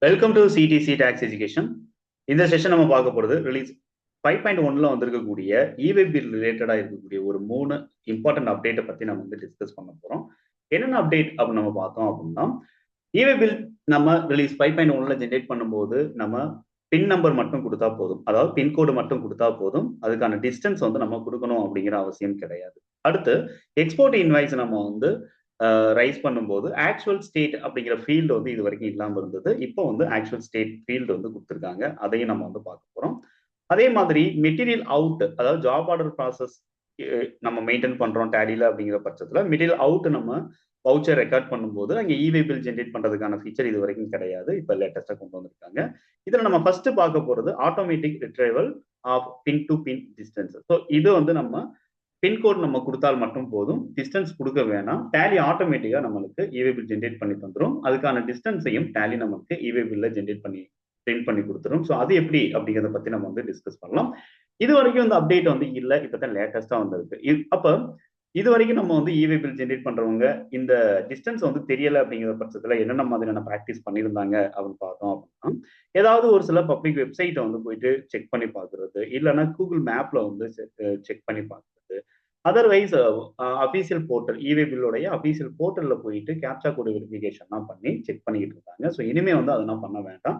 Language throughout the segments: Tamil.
Welcome to CDC tax education. இந்த செஷன் நம்ம பார்க்க போகிறது ரிலீஸ் 5.1ல வந்திருக்கக்கூடிய இவே பில் ரிலேட்டடாக இருக்கக்கூடிய ஒரு 3 இம்பார்ட்டன்ட் அப்டேட்டை பற்றி நம்ம வந்து டிஸ்கஸ் பண்ண போகிறோம். என்னென்ன அப்டேட் அப்படின்னு நம்ம பார்த்தோம் அப்படின்னா, இவே பில் நம்ம ரிலீஸ் 5.1ல ஜென்ரேட் பண்ணும்போது நம்ம பின் நம்பர் மட்டும் கொடுத்தா போதும், அதாவது பின்கோடு மட்டும் கொடுத்தா போதும். அதுக்கான டிஸ்டன்ஸ் வந்து நம்ம கொடுக்கணும் அப்படிங்கிற அவசியம் கிடையாது. அடுத்து எக்ஸ்போர்ட் இன்வாய்ஸ் நம்ம வந்து ரைஸ் பண்ணும்போது ஆக்சுவல் ஸ்டேட் அப்படிங்கிற ஃபீல்டு வந்து இது வரைக்கும் இல்லாமல் இருந்தது. இப்போ வந்து ஆக்சுவல் ஸ்டேட் ஃபீல்டு வந்து கொடுத்துருக்காங்க. அதையும் நம்ம வந்து பார்க்க போகிறோம். அதே மாதிரி மெட்டீரியல் அவுட், அதாவது ஜாப் ஆர்டர் ப்ராசஸ் நம்ம மெயின்டைன் பண்றோம் டேலியில் அப்படிங்கிற பட்சத்தில் மெட்டீரியல் அவுட் நம்ம வவுச்சர் ரெக்கார்ட் பண்ணும்போது அங்கே இவே பில் ஜென்ரேட் பண்றதுக்கான ஃபீச்சர் இது வரைக்கும் கிடையாது. இப்போ லேட்டஸ்டாக கொண்டு வந்திருக்காங்க. இதில் நம்ம ஃபர்ஸ்ட் பார்க்க போறது automatic retrieval of bin to bin distance. So இது வந்து நம்ம பின்கோட் நம்ம கொடுத்தால் மட்டும் போதும், டிஸ்டன்ஸ் கொடுக்க வேணாம். டேலி ஆட்டோமேட்டிக்கா நம்மளுக்கு இவே பில் ஜென்ரேட் பண்ணி தந்துடும். அதுக்கான டிஸ்டன்ஸையும் டேலி நமக்கு இவே பில்ல ஜென்ரேட் பண்ணி பிரிண்ட் பண்ணி கொடுத்துரும். ஸோ அது எப்படி அப்படிங்கிறத பத்தி நம்ம வந்து டிஸ்கஸ் பண்ணலாம். இது வரைக்கும் இந்த அப்டேட் வந்து இல்லை, இப்பதான் லேட்டஸ்டா வந்திருக்கு. அப்ப இது வரைக்கும் நம்ம வந்து இவே பில் ஜென்ரேட் பண்றவங்க இந்த டிஸ்டன்ஸ் வந்து தெரியல அப்படிங்கிற பட்சத்துல என்னென்ன மாதிரியான ப்ராக்டிஸ் பண்ணியிருந்தாங்க அப்படின்னு பார்த்தோம் அப்படின்னா, ஏதாவது ஒரு சில பப்ளிக் வெப்சைட்டை வந்து போயிட்டு செக் பண்ணி பார்க்கறது, இல்லைன்னா கூகுள் மேப்ல வந்து செக் பண்ணி பார்க்கறது, அதர்வைஸ் அபிஷியல் போர்ட்டல் இவே பில்லுடைய அபிஷியல் போர்ட்டல்ல போயிட்டு கேப்சா கோடு வெரிஃபிகேஷன்லாம் பண்ணி செக் பண்ணிக்கிட்டு இருந்தாங்க. ஸோ இனிமே வந்து அதெல்லாம் பண்ண வேண்டாம்.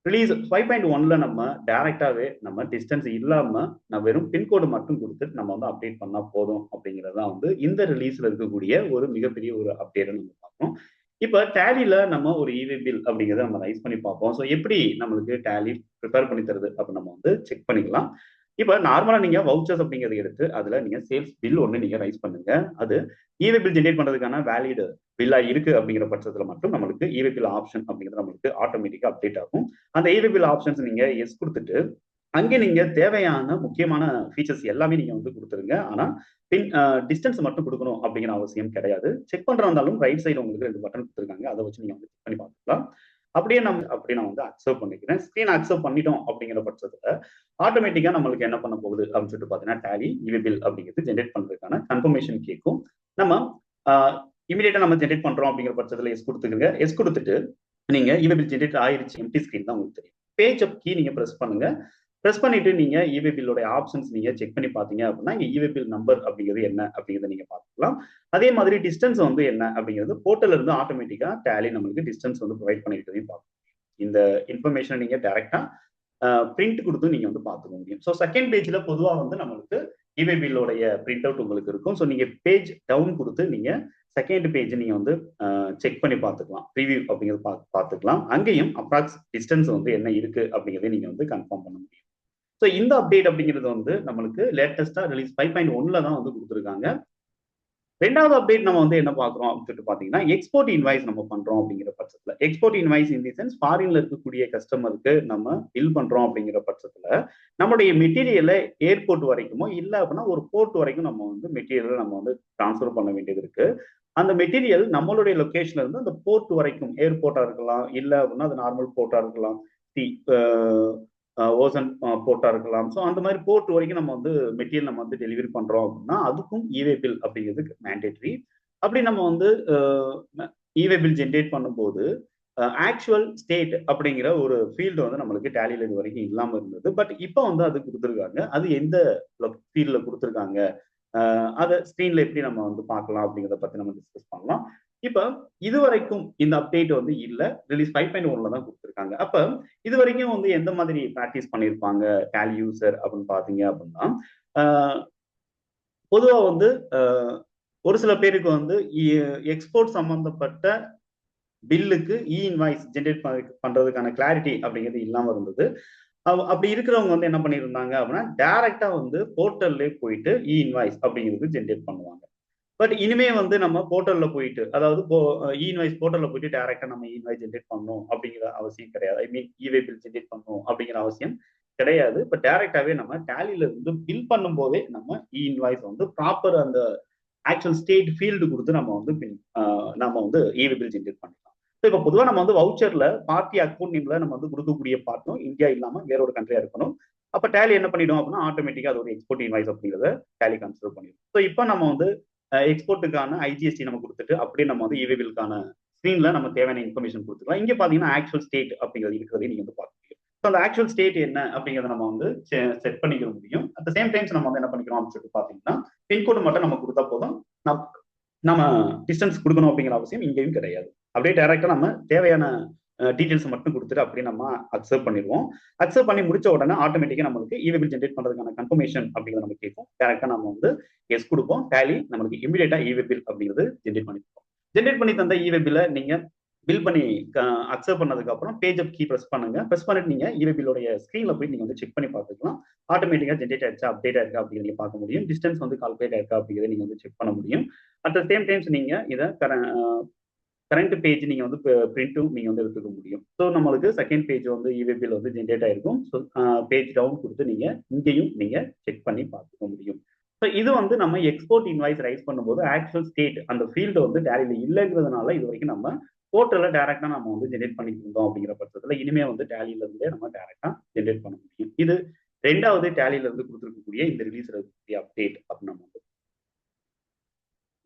ரிலீஸ் 5.1ல நம்ம டைரக்டாவே நம்ம டிஸ்டன்ஸ் இல்லாம நம்ம வெறும் பின்கோடு மட்டும் கொடுத்துட்டு நம்ம வந்து அப்டேட் பண்ணா போதும் அப்படிங்கிறது தான் வந்து இந்த ரிலீஸ்ல இருக்கக்கூடிய ஒரு மிகப்பெரிய ஒரு அப்டேட் நம்ம பார்ப்போம். இப்ப டேலில நம்ம ஒரு இவே பில் அப்படிங்கிறத நம்ம ரைஸ் பண்ணி பார்ப்போம். ஸோ எப்படி நம்மளுக்கு டேலி ப்ரிப்பேர் பண்ணி தருது அப்படின்னு நம்ம வந்து செக் பண்ணிக்கலாம். இப்ப நார்மலா நீங்க வவுச்சர்ஸ் அப்படிங்கறத எடுத்து அதுல நீங்க சேல்ஸ் பில் ஒண்ணு நீங்க ரைஸ் பண்ணுங்க. அது இவே பில் ஜென்ரேட் பண்றதுக்கான வேலிட் பில்லா இருக்கு அப்படிங்கிற பட்சத்துல மட்டும் நம்மளுக்கு இவே பில் ஆப்ஷன் அப்படிங்கிறது நம்மளுக்கு ஆட்டோமேட்டிக்கா அப்டேட் ஆகும். அந்த இவே பில் ஆப்ஷன்ஸ் நீங்க எஸ் கொடுத்துட்டு அங்கே நீங்க தேவையான முக்கியமான ஃபீச்சர்ஸ் எல்லாமே நீங்க வந்து கொடுத்துருங்க. ஆனா பின் டிஸ்டன்ஸ் மட்டும் கொடுக்கணும் அப்படிங்கிற அவசியம் கிடையாது. செக் பண்றா இருந்தாலும் ரைட் சைடு உங்களுக்கு 2 பட்டன் கொடுத்துருக்காங்க. அதை வச்சு நீங்க வந்து செக் பண்ணி பார்த்துக்கலாம். அப்படியே நான் வந்து அக்செப்ட் பண்ணிக்கிறேன். ஸ்கிரீன் அக்செப்ட் பண்ணிட்டோம் அப்படிங்கிற பட்சத்துல ஆட்டோமேட்டிக்கா நம்மளுக்கு என்ன பண்ண போகுது அப்படின்னு சொல்லிட்டு பாத்தீங்கன்னா, டேலி இவே பில் அப்படிங்கிறது ஜென்ரேட் பண்றதுக்கான கன்ஃபர்மேஷன் கேட்கும். நம்ம இமீடியட்டா நம்ம ஜென்ரேட் பண்றோம் அப்படிங்கிற பட்சத்துல எஸ் கொடுத்துக்கங்க. எஸ் கொடுத்துட்டு நீங்க இவே பில் ஜென்ரேட் ஆயிருச்சு, எம்டி ஸ்கிரீன் தான் உங்களுக்கு தெரியும். பேஜ் அப் கீ நீங்க பிரஸ் பண்ணுங்க. பிரஸ் பண்ணிட்டு நீங்க இவே பில்லோட ஆப்ஷன்ஸ் நீங்க செக் பண்ணி பாத்தீங்க அப்படின்னா, இங்க இவே பில் நம்பர் அப்படிங்கிறது என்ன அப்படிங்கிறத நீங்க பார்த்துக்கலாம். அதே மாதிரி டிஸ்டன்ஸ் வந்து என்ன அப்படிங்கிறது போர்ட்டல்ல இருந்து ஆட்டோமேட்டிக்கா டேலி நம்மளுக்கு டிஸ்டன்ஸ் வந்து ப்ரொவைட் பண்ணிக்கிறதையும் பார்க்கலாம். இந்த இன்ஃபர்மேஷனை நீங்க டைரக்டா பிரிண்ட் கொடுத்து நீங்க வந்து பார்த்துக்க முடியும். ஸோ செகண்ட் பேஜ்ல பொதுவா வந்து நம்மளுக்கு இவே பில்லோடைய பிரிண்ட் அவுட் உங்களுக்கு இருக்கும். ஸோ நீங்க பேஜ் டவுன் கொடுத்து நீங்க செகண்ட் பேஜ் நீங்க வந்து செக் பண்ணி பார்த்துக்கலாம். ப்ரீவியூ அப்படிங்கிறது பார்த்துக்கலாம். அங்கேயும் அப்ராக்ஸ் டிஸ்டன்ஸ் வந்து என்ன இருக்கு அப்படிங்கிறத நீங்க வந்து கன்ஃபார்ம் பண்ண முடியும். ஸோ இந்த அப்டேட் அப்படிங்கிறது வந்து நம்மளுக்கு லேட்டஸ்டா ரிலீஸ் 5.1ல தான் வந்து கொடுத்துருக்காங்க. ரெண்டாவது அப்டேட் நம்ம வந்து என்ன பார்க்குறோம் அப்படின்னு சொல்லிட்டு பார்த்தீங்கன்னா, எக்ஸ்போர்ட் இன்வாய்ஸ் நம்ம பண்றோம் அப்படிங்கிற பட்சத்துல export invoice in the sense ஃபாரின்ல இருக்கக்கூடிய கஸ்டமருக்கு நம்ம பில் பண்றோம் அப்படிங்கிற பட்சத்துல நம்மளுடைய மெட்டீரியலை ஏர்போர்ட் வரைக்குமோ இல்லை அப்படின்னா ஒரு போர்ட் வரைக்கும் நம்ம வந்து மெட்டீரியலை நம்ம வந்து டிரான்ஸ்ஃபர் பண்ண வேண்டியது இருக்கு. அந்த மெட்டீரியல் நம்மளுடைய லொகேஷன்ல இருந்து அந்த போர்ட் வரைக்கும் ஏர்போர்ட்டா இருக்கலாம், இல்லை அப்படின்னா அது நார்மல் போர்ட்டா இருக்கலாம், ஓசன் போர்ட்டா இருக்கலாம். ஸோ அந்த மாதிரி போர்ட் வரைக்கும் நம்ம வந்து மெட்டீரியல் நம்ம வந்து டெலிவரி பண்றோம் அப்படின்னா அதுக்கும் இவே பில் அப்படிங்கிறது மேண்டேட்ரி. அப்படி நம்ம வந்து இவே பில் ஜென்ரேட் பண்ணும்போது ஆக்சுவல் ஸ்டேட் அப்படிங்கிற ஒரு ஃபீல்டு வந்து நம்மளுக்கு டேலியில் இது வரைக்கும் இல்லாமல் இருந்தது. பட் இப்போ வந்து அது கொடுத்துருக்காங்க. அது எந்த ஃபீல்டில் கொடுத்துருக்காங்க, அதை ஸ்க்ரீன்ல எப்படி நம்ம வந்து பார்க்கலாம் அப்படிங்கிறத பத்தி நம்ம டிஸ்கஸ் பண்ணலாம். இப்ப இது வரைக்கும் இந்த அப்டேட் வந்து இல்ல, ரிலீஸ் 5.1ல தான் கொடுத்துருக்காங்க. அப்ப இது வரைக்கும் வந்து எந்த மாதிரி பிராக்டிஸ் பண்ணியிருப்பாங்க டேலி யூசர் அப்படின்னு பாத்தீங்க அப்படின்னா, பொதுவா வந்து ஒரு சில பேருக்கு வந்து எக்ஸ்போர்ட் சம்பந்தப்பட்ட பில்லுக்கு இ இன்வாய்ஸ் ஜென்ரேட் பண்றதுக்கான கிளாரிட்டி அப்படிங்கிறது இல்லாம இருந்தது. அப்படி இருக்கிறவங்க வந்து என்ன பண்ணியிருந்தாங்க அப்படின்னா, டைரக்டா வந்து போர்ட்டல்லே போயிட்டு இ இன்வாய்ஸ் அப்படிங்கிறது ஜென்ரேட் பண்ணுவாங்க. பட் இனிமே வந்து நம்ம போர்ட்டல்ல போயிட்டு, அதாவது இ இன்வாய்ஸ் போர்ட்டல்ல போயிட்டு டைரக்டா நம்ம இ இன்வாய்ஸ் ஜென்ரேட் பண்ணணும் அப்படிங்கிற அவசியம் கிடையாது. ஐ மீன் இவே பில் ஜென்ரேட் பண்ணணும் அப்படிங்கிற அவசியம் கிடையாது. இப்ப டைரக்டாவே நம்ம டேலில இருந்து பில் பண்ணும் போதே நம்ம இ இன்வாய்ஸ் வந்து ப்ராப்பர் அந்த ஆக்சுவல் ஸ்டேட் ஃபீல்டு கொடுத்து நம்ம வந்து இவே பில் ஜென்ரேட் பண்ணிக்கலாம். இப்ப பொதுவா நம்ம வந்து வவுச்சர்ல பார்ட்டி அக்கௌண்ட் நேம்ல நம்ம வந்து கொடுக்கக்கூடிய பார்ட்டும் இந்தியா இல்லாம வேற ஒரு கண்ட்ரியா இருக்கணும். அப்ப டேலி என்ன பண்ணிடும் அப்படின்னா, ஆட்டோமேட்டிக்கா அது ஒரு எக்ஸ்போர்ட் இன்வாய்ஸ் அப்படிங்கிறத டேலி கன்சிடர் பண்ணிடும். ஸோ இப்போ நம்ம வந்து எக்ஸ்போர்ட்டுக்கான ஐஜிஎஸ்டி நம்ம கொடுத்துட்டு அப்படியே நம்ம வந்து இவே பில்லுக்கான ஸ்க்ரீன்ல நம்ம தேவையான இன்ஃபர்மேஷன் கொடுத்துக்கலாம். இங்க பாத்தீங்கன்னா ஆக்சுவல் ஸ்டேட் அப்படிங்கிறது இருக்கிறதை நீங்க வந்து பார்க்க முடியும். ஸோ அந்த ஆக்சுவல் ஸ்டேட் என்ன அப்படிங்கிறத நம்ம வந்து செட் பண்ணிக்க முடியும். அட் த சேம் டைம்ஸ் நம்ம வந்து என்ன பண்ணிக்கிறோம் அப்படின்னு சொல்லிட்டு பாத்தீங்கன்னா பின்கோடு மட்டும் நம்ம கொடுத்தா போதும். நம்ம டிஸ்டன்ஸ் கொடுக்கணும் அப்படிங்கிற அவசியம் இங்கேயும் கிடையாது. அப்படியே டைரக்டா நம்ம தேவையான டீடைல்ஸ் மட்டும் கொடுத்துட்டு அப்படியே நம்ம அக்செப்ட் பண்ணிடுவோம். அக்செப்ட் பண்ணி முடிச்ச உடனே ஆட்டோமேட்டிக்கா நம்மளுக்கு இ-வே பில் ஜென்ரேட் பண்றதுக்கான கன்ஃபர்மேஷன் அப்படிங்கிறது நம்ம கேட்கும். டைரக்டா நம்ம வந்து எஸ் கொடுப்போம். டேலி நம்மளுக்கு இமிடியேட்டா இ-வே பில் அப்படிங்கிறது ஜென்ரேட் பண்ணிப்போம். ஜென்ரேட் பண்ணி தந்த இ-வே பில்ல நீங்க பில் பண்ணி அக்செப்ட் பண்ணதுக்கு அப்புறம் பேஜ் அப் கீ பிரஸ் பண்ணுங்க. பிரஸ் பண்ணிட்டு நீங்க இ-வே பில்லோடைய ஸ்கிரீன்ல போய் நீங்க வந்து செக் பண்ணி பார்த்துக்கலாம். ஆட்டோமேட்டிக்கா ஜென்ரேட் ஆயிடுச்சா, அப்டேட் ஆயிருக்கா அப்படிங்கிறத நீங்க பார்க்க முடியும். டிஸ்டன்ஸ் வந்து கால்குலேட் ஆயிருக்கா அப்படிங்கிறத நீங்க வந்து செக் பண்ண முடியும். அட் த சேம் டைம்ஸ் நீங்க இதை கரண்ட் பேஜ் நீங்க வந்து பிரிண்ட்டும் நீங்க வந்து எடுத்துக்க முடியும். ஸோ நம்மளுக்கு செகண்ட் பேஜ் வந்து இ-வே பில் வந்து ஜென்ரேட் ஆயிருக்கும். ஸோ பேஜ் டவுன் கொடுத்து நீங்க இங்கேயும் நீங்க செக் பண்ணி பார்த்துக்க முடியும். ஸோ இது வந்து நம்ம எக்ஸ்போர்ட் இன்வாய்ஸ் ரைஸ் பண்ணும்போது ஆக்சுவல் ஸ்டேட் அந்த ஃபீல்டு வந்து டேலியில் இல்லைங்கிறதுனால இது வரைக்கும் நம்ம போர்ட்டலில் டேரக்டா நம்ம வந்து ஜென்ரேட் பண்ணிட்டு இருந்தோம் அப்படிங்கிற பட்சத்தில் இனிமே வந்து டேலியில இருந்தே நம்ம டேரக்டா ஜென்ரேட் பண்ண முடியும். இது ரெண்டாவது டேலியில இருந்து கொடுத்துருக்கக்கூடிய இந்த ரிலீஸ் அப்டேட் அப்படின்னு நம்ம வந்து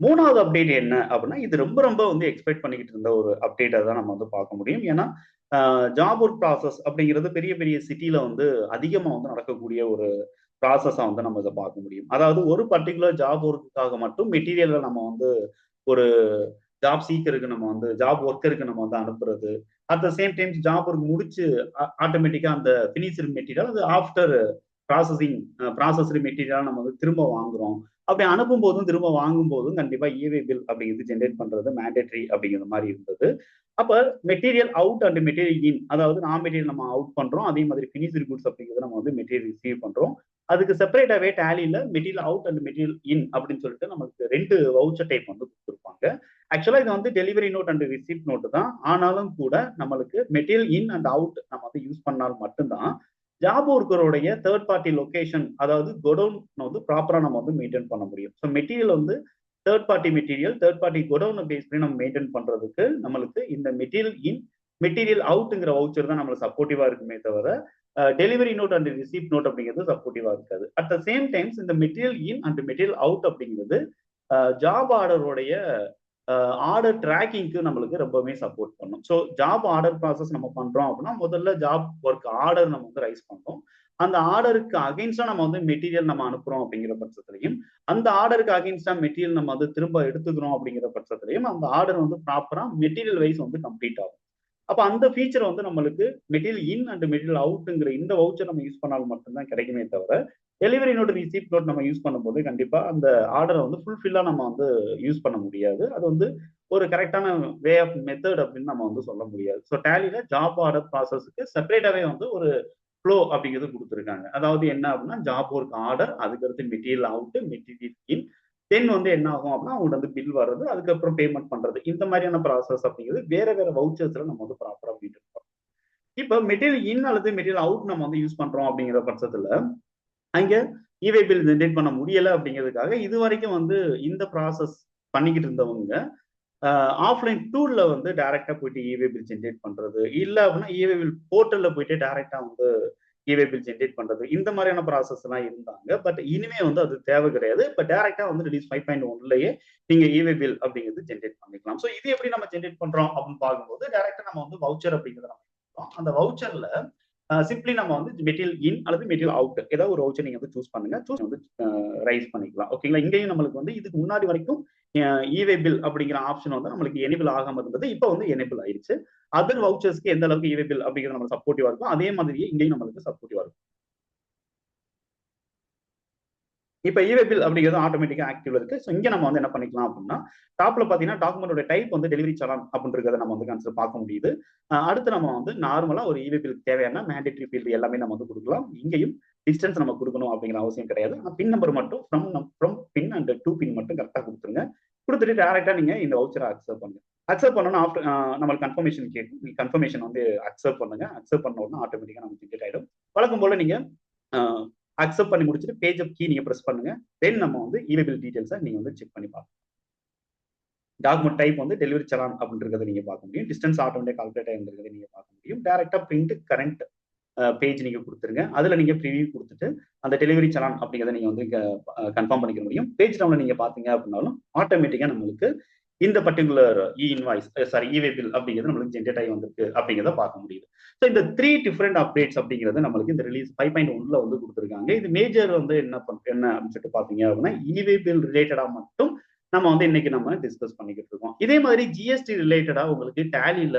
மூணாவது அப்டேட் என்ன அப்படின்னா இது ரொம்ப ரொம்ப வந்து எக்ஸ்பெக்ட் பண்ணிக்கிட்டு இருந்த ஒரு அப்டேட்டை தான் நம்ம வந்து பார்க்க முடியும். ஏன்னா ஜாப் ஒர்க் ப்ராசஸ் அப்படிங்கிறது பெரிய பெரிய சிட்டில வந்து அதிகமாக வந்து நடக்கக்கூடிய ஒரு ப்ராசஸா வந்து நம்ம இதை பார்க்க முடியும். அதாவது ஒரு பர்டிகுலர் ஜாப் ஒர்க்குக்காக மட்டும் மெட்டீரியலை நம்ம வந்து ஒரு ஜாப் சீக்கருக்கு நம்ம வந்து ஜாப் ஒர்க்கருக்கு நம்ம வந்து அனுப்புறது. At the same time job work முடிச்சு ஆட்டோமேட்டிக்கா அந்த பினிஷ்டு மெட்டீரியல் அது ஆஃப்டர் ப்ராசஸ்டு மெட்டீரியல் நம்ம வந்து திரும்ப வாங்குறோம். அப்படி அனுப்பும் போதும் திரும்ப வாங்கும் போதும் கண்டிப்பா இ-வே பில் அப்படிங்கிறது ஜென்ரேட் பண்றது மேண்டேட்டரி அப்படிங்கிற மாதிரி இருந்தது. அப்ப மெட்டீரியல் அவுட் அண்ட் மெட்டீரியல் இன், அதாவது நான் மெட்டீரியல் நம்ம அவுட் பண்றோம், அதே மாதிரி பினிஷ்டு குட்ஸ் அப்படிங்கிறது நம்ம வந்து மெட்டீரியல் ரிசீவ் பண்றோம். அதுக்கு செப்பரேட்டாவே டேலியில மெட்டீரியல் அவுட் அண்ட் மெட்டீரியல் இன் அப்படின்னு சொல்லிட்டு நமக்கு 2 வவுச்சர் டைப் வந்து கொடுத்துருப்பாங்க. ஆக்சுவலா இது வந்து delivery note and receipt note தான். ஆனாலும் கூட நம்மளுக்கு மெட்டீரியல் இன் அண்ட் அவுட் நம்ம வந்து யூஸ் பண்ணால் மட்டும்தான் ஜாப் ஒர்க்கருடைய தேர்ட் பார்ட்டி லொகேஷன், அதாவது கொடவுன் வந்து ப்ராப்பரா நம்ம வந்து மெயின்டைன் பண்ண முடியும். ஸோ மெட்டீரியல் வந்து தேர்ட் பார்ட்டி கொடவுன் பேஸ் பண்ணி நம்ம மெயின்டைன் பண்றதுக்கு நம்மளுக்கு இந்த மெட்டீரியல் இன் மெட்டீரியல் அவுட்ங்கிற வவுச்சர் தான் நம்மளுக்கு சப்போர்ட்டிவா இருக்குமே தவிர delivery note and receipt note அப்படிங்கிறது சப்போர்ட்டிவா இருக்காது. அட் த சேம் டைம்ஸ் இந்த material in and material out அப்படிங்கிறது ஜாப் ஆர்டருடைய ஆர்டர் ட்ராக்கிங்க்கு நம்மளுக்கு ரொம்பவே சப்போர்ட் பண்ணும். ஸோ ஜாப் ஆர்டர் ப்ராசஸ் நம்ம பண்றோம் அப்படின்னா முதல்ல ஜாப் ஒர்க் ஆர்டர் நம்ம வந்து ரைஸ் பண்றோம். அந்த ஆர்டருக்கு அகைன்ஸ்டா நம்ம வந்து மெட்டீரியல் நம்ம அனுப்புறோம் அப்படிங்கிற பட்சத்திலையும் அந்த ஆர்டருக்கு அகைன்ஸ்டா மெட்டீரியல் நம்ம வந்து திரும்ப எடுத்துக்கிறோம் அப்படிங்கிற பட்சத்திலையும் அந்த ஆர்டர் வந்து ப்ராப்பரா மெட்டீரியல் வைஸ் வந்து கம்ப்ளீட் ஆகும். அப்ப அந்த ஃபீச்சர் வந்து நம்மளுக்கு மெட்டீரியல் இன் அண்ட் மெட்டீரியல் அவுட்ங்கிற இந்த வவுச்சர் நம்ம யூஸ் பண்ணாலும் மட்டும்தான் கிடைக்குமே தவிர டெலிவரி நோட் ரிசீப்ட் நோட் நம்ம யூஸ் பண்ணும்போது கண்டிப்பா அந்த ஆர்டரை வந்து ஃபுல்ஃபில்லா நம்ம வந்து யூஸ் பண்ண முடியாது. அது வந்து ஒரு கரெக்டான வே ஆஃப் மெத்தட் அப்படின்னு நம்ம வந்து சொல்ல முடியாது. ஸோ டேலியில ஜாப் ஆர்டர் ப்ராசஸ்க்கு செப்பரேட்டாவே வந்து ஒரு ஃப்ளோ அப்படிங்கிறது கொடுத்துருக்காங்க. அதாவது என்ன அப்படின்னா ஜாப் ஒர்க் ஆர்டர், அதுக்கடுத்து மெட்டீரியல் அவுட், மெட்டீரியல் இன், தென் வந்து என்ன ஆகும் அப்படின்னா அவங்க வந்து பில் வர்றது, அதுக்கப்புறம் பேமெண்ட் பண்றது, இந்த மாதிரியான ப்ராசஸ் அப்படிங்கிறது வேற வேற வவுச்சர்ஸ்ல நம்ம வந்து ப்ராப்பரா மெயின்டைன் பண்றோம். இப்போ மெட்டீரியல் இன் அல்லது மெட்டீரியல் அவுட் நம்ம வந்து யூஸ் பண்றோம் அப்படிங்கிற பட்சத்துல அங்க இ-வே பில் ஜென்ரேட் பண்ண முடியல அப்படிங்கிறதுக்காக இது வரைக்கும் வந்து இந்த ப்ராசஸ் பண்ணிக்கிட்டு இருந்தவங்க ஆஃப்லைன் டூல்ல வந்து டைரக்டா போயிட்டு இ-வே பில் ஜென்ரேட் பண்றது, இல்ல அப்படின்னா இ-வே பில் போர்ட்டல்ல போயிட்டு டைரக்டா வந்து இ-வே பில் ஜென்ரேட் பண்றது, இந்த மாதிரியான ப்ராசஸ் எல்லாம் இருந்தாங்க. பட் இனிமே வந்து அது தேவை கிடையாது. இப்ப டைரக்டா வந்து ரிலீஸ் 5.1லயே நீங்க இ-வே பில் அப்படிங்கிறது ஜென்ரேட் பண்ணிக்கலாம். ஸோ இது எப்படி நம்ம ஜென்ரேட் பண்றோம் அப்படின்னு பார்க்கும்போது டைரக்டா நம்ம வந்து வவுச்சர் அப்படிங்கிறத நம்ம அந்த வவுச்சர்ல சிம்பிளி நம்ம வந்து மெட்டீரியல் இன் அல்லது மெட்டீரியல் அவுட் ஏதாவது ஒரு வவுச்சர் நீங்க வந்து சூஸ் பண்ணுங்க. சூஸ் வந்து ரைஸ் பண்ணிக்கலாம். ஓகேங்களா? இங்கேயும் நம்மளுக்கு வந்து இதுக்கு முன்னாடி வரைக்கும் இ-வே பில் அப்படிங்கிற ஆப்ஷன் வந்து நம்மளுக்கு எனேபிள் ஆகாம இருந்தது. இப்போ வந்து எனேபிள் ஆயிடுச்சு. அதர் வவுச்சர்ஸ்க்கு எந்த அளவுக்கு இ-வே பில் அப்படிங்கிறது நம்ம சப்போர்ட்டிவா இருக்கும் அதே மாதிரியே இங்கேயும் நம்மளுக்கு சப்போர்ட்டிவா இருக்கும். இப்போ இ-வே பில் அப்படிங்கிறது ஆட்டோமேட்டிக்கா ஆக்டிவ்ல இருக்கு. ஸோ இங்க நம்ம வந்து என்ன பண்ணிக்கலாம் அப்படின்னா டாப்ல பாத்தீங்கன்னா டாக்குமெண்டோட டைப் வந்து டெலிவரி சலான் அப்படின்றத நம்ம வந்து கன்சிடர் பார்க்க முடியுது. அடுத்து நம்ம வந்து நார்மலா ஒரு இ-வே பில் தேவையான மேண்டேட்டரி ஃபீல்டு எல்லாமே நம்ம வந்து கொடுக்கலாம். இங்கேயும் டிஸ்டன்ஸ் நம்ம கொடுக்கணும் அப்படிங்கிற அவசியம் கிடையாது. பின் நம்பர் மட்டும் from bin and to bin மட்டும் கரெக்டாக கொடுத்துருங்க. கொடுத்துட்டு டேரக்டா நீங்க இந்த வவுச்சரை அக்செப்ட் பண்ணுங்க. அக்செப்ட் பண்ணணும் ஆஃப்டர் நம்மளுக்கு கன்ஃபர்மேஷன் கேட்கும். நீங்க கன்ஃபர்மேஷன் வந்து அக்செப்ட் பண்ணுங்க. அக்செப்ட் பண்ண உடனே ஆட்டோமேட்டிக்கா நமக்கு ஜென்ரேட் ஆயிடும். வழக்கம் போல நீங்க அக்செப்ட் பண்ணி முடிச்சுட்டு பேஜ் அப் கீ நீங்க பிரஸ் பண்ணுங்க. தென் நம்ம வந்து இ-வே பில் டீடைல்ஸை நீங்க வந்து செக் பண்ணி பார்க்கலாம். டாக்குமெண்ட் டைப் வந்து டெலிவரி சலான் அப்படின்றத நீங்க பார்க்க முடியும். டிஸ்டன்ஸ் ஆட்டோமேட்டிக் கால்குலேட் ஆகிருக்கிறத நீங்க பார்க்க முடியும். டைரக்டா பிரிண்ட் கரண்ட் பேஜ் நீங்க கொடுத்துருங்க. அதுல நீங்க ப்ரிவியூ கொடுத்துட்டு அந்த டெலிவரி சலான் அப்படிங்கிறத நீங்க வந்து கன்ஃபார்ம் பண்ணிக்க முடியும். பேஜ் டவுன்ல நீங்க பாத்தீங்க அப்படின்னாலும் ஆட்டோமேட்டிக்கா நம்மளுக்கு இந்த பர்டிகுலர் இன்வாய்ஸ் இவே பில் அப்படிங்கிறது நம்மளுக்கு ஜென்ரேட் ஆகி வந்திருக்கு அப்படிங்கிறத பார்க்க முடியுது. ஸோ இந்த 3 டிஃப்ரெண்ட் அப்டேட்ஸ் அப்படிங்கிறது நம்மளுக்கு இந்த ரிலீஸ் 5.1ல வந்து கொடுத்துருக்காங்க. இது மேஜர் வந்து என்ன அப்படின்னு சொல்லிட்டு பார்த்தீங்க அப்படின்னா இவே பில் ரிலேட்டடா மட்டும் நம்ம வந்து இன்னைக்கு நம்ம டிஸ்கஸ் பண்ணிக்கிட்டு இருக்கோம். இதே மாதிரி ஜிஎஸ்டி ரிலேட்டடா உங்களுக்கு டேலியில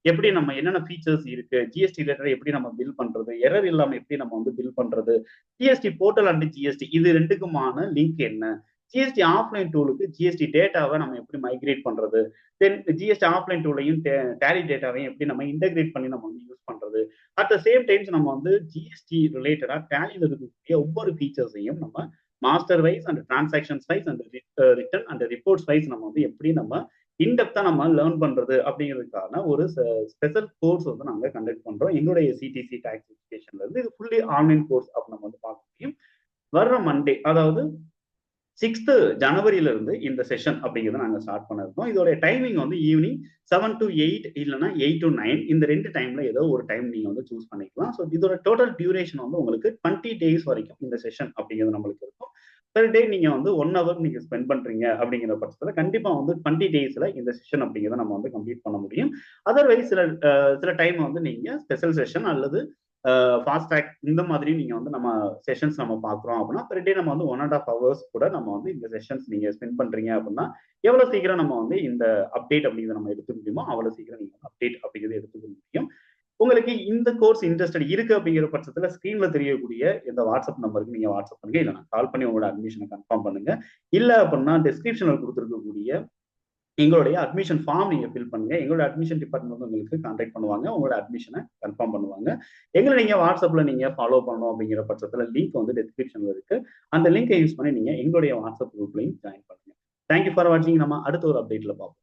எப்படி நம்ம என்னென்ன ஃபீச்சர்ஸ் இருக்கு, ஜிஎஸ்டி ரிலேட்டடா எப்படி நம்ம பில் பண்றது, எரர் இல்லாம எப்படி நம்ம வந்து பில் பண்றது, ஜிஎஸ்டி போர்ட்டல் அண்ட் ஜிஎஸ்டி இது ரெண்டுக்குமான லிங்க் என்ன, ஜிஎஸ்டி ஆஃப்லைன் டூலுக்கு ஜிஎஸ்டி டேட்டாவை நம்ம எப்படி மைக்ரேட் பண்றது, தென் ஜிஎஸ்டி ஆஃப்லைன் டூலையும் டேலி டேட்டாவையும் எப்படி நம்ம இன்டகிரேட் பண்ணி நம்ம வந்து யூஸ் பண்றது. அட் த சேம் டைம்ஸ் நம்ம வந்து ஜிஎஸ்டி ரிலேட்டடா டேலியில் இருக்கக்கூடிய ஒவ்வொரு ஃபீச்சர்ஸையும் நம்ம master wise and transactions wise and return and reports wise நம்ம வந்து எப்படி நம்ம இன்டெப்தா நம்ம லேர்ன் பண்றது அப்படிங்கிறதுக்கான ஒரு ஸ்பெஷல் கோர்ஸ் வந்து நாங்க கண்டக்ட் பண்றோம் எங்களுடைய சிடிசி டாக்ஸ் எஜுகேஷன்ல இருந்து. இது ஃபுல்லி ஆன்லைன் கோர்ஸ் அப்படி நம்ம வந்து பார்க்க முடியும். வர்ற மண்டே, அதாவது 6th ஜனவரியில இருந்து இந்த செஷன் அப்படிங்கிறத நாங்க ஸ்டார்ட் பண்ணிருக்கோம். இதோட டைமிங் வந்து ஈவினிங் 7 to 8 இல்லைன்னா 8 to 9 இந்த 2 டைம்ல ஏதோ ஒரு டைம் நீங்க வந்து சூஸ் பண்ணிக்கலாம். ஸோ இதோட டோட்டல் டியூரேஷன் வந்து உங்களுக்கு 20 days வரைக்கும் இந்த செஷன் அப்படிங்கிறது நம்மளுக்கு இருக்கும். பெர் டே நீங்க வந்து 1 hour நீங்க ஸ்பெண்ட் பண்றீங்க அப்படிங்கிற பட்சத்துல கண்டிப்பா வந்து 20 daysல இந்த செஷன் அப்படிங்கிறத நம்ம வந்து கம்ப்ளீட் பண்ண முடியும். அதர்வைஸ் சில டைம் வந்து நீங்க ஸ்பெஷல் செஷன் அல்லது ஃபாஸ்ட் ட்ராக் இந்த மாதிரி நீங்க வந்து நம்ம செஷன்ஸ் நம்ம பாக்குறோம் அப்படின்னா பெர் டே நம்ம வந்து 1.5 hours கூட நம்ம வந்து இந்த செஷன்ஸ் நீங்க ஸ்பெண்ட் பண்றீங்க அப்படின்னா எவ்வளவு சீக்கிரம் நம்ம வந்து இந்த அப்டேட் அப்படிங்கிறத நம்ம எடுத்துக்க முடியுமோ அவ்வளவு சீக்கிரம் நீங்க அப்டேட் அப்படிங்கிறது எடுத்துக்க முடியும். உங்களுக்கு இந்த கோர்ஸ் இன்ட்ரெஸ்டட் இருக்கு அப்படிங்கிற பட்சத்துல ஸ்கிரீன்ல தெரியக்கூடிய இந்த வாட்ஸ்அப் நம்பருக்கு நீங்க வாட்ஸ்அப் பண்ணுங்க, இல்லைன்னா கால் பண்ணி உங்களோட அட்மிஷனை கன்ஃபார்ம் பண்ணுங்க. இல்ல அப்படின்னா டிஸ்கிரிப்ஷன்ல கொடுத்துருக்கக்கூடிய எங்களுடைய அட்மிஷன் ஃபார்ம் நீங்க ஃபில் பண்ணுங்க. எங்களோட அட்மிஷன் டிபார்ட்மெண்ட் வந்து உங்களுக்கு கான்டாக்ட் பண்ணுவாங்க, உங்களோட அட்மிஷனை கன்ஃபார்ம் பண்ணுவாங்க. எங்களை நீங்க வாட்ஸ்அப்ல நீங்க ஃபாலோ பண்ணணும் அப்படிங்கிற பட்சத்துல லிங்க் வந்து டிஸ்கிரிப்ஷன்ல இருக்கு. அந்த லிங்கை யூஸ் பண்ணி நீங்க எங்களுடைய வாட்ஸ்அப் குரூப்லையும் ஜாயின் பண்ணுங்க. தேங்க்யூ ஃபார் வாட்சிங். நம்ம அடுத்த ஒரு அப்டேட்ல பார்ப்போம்.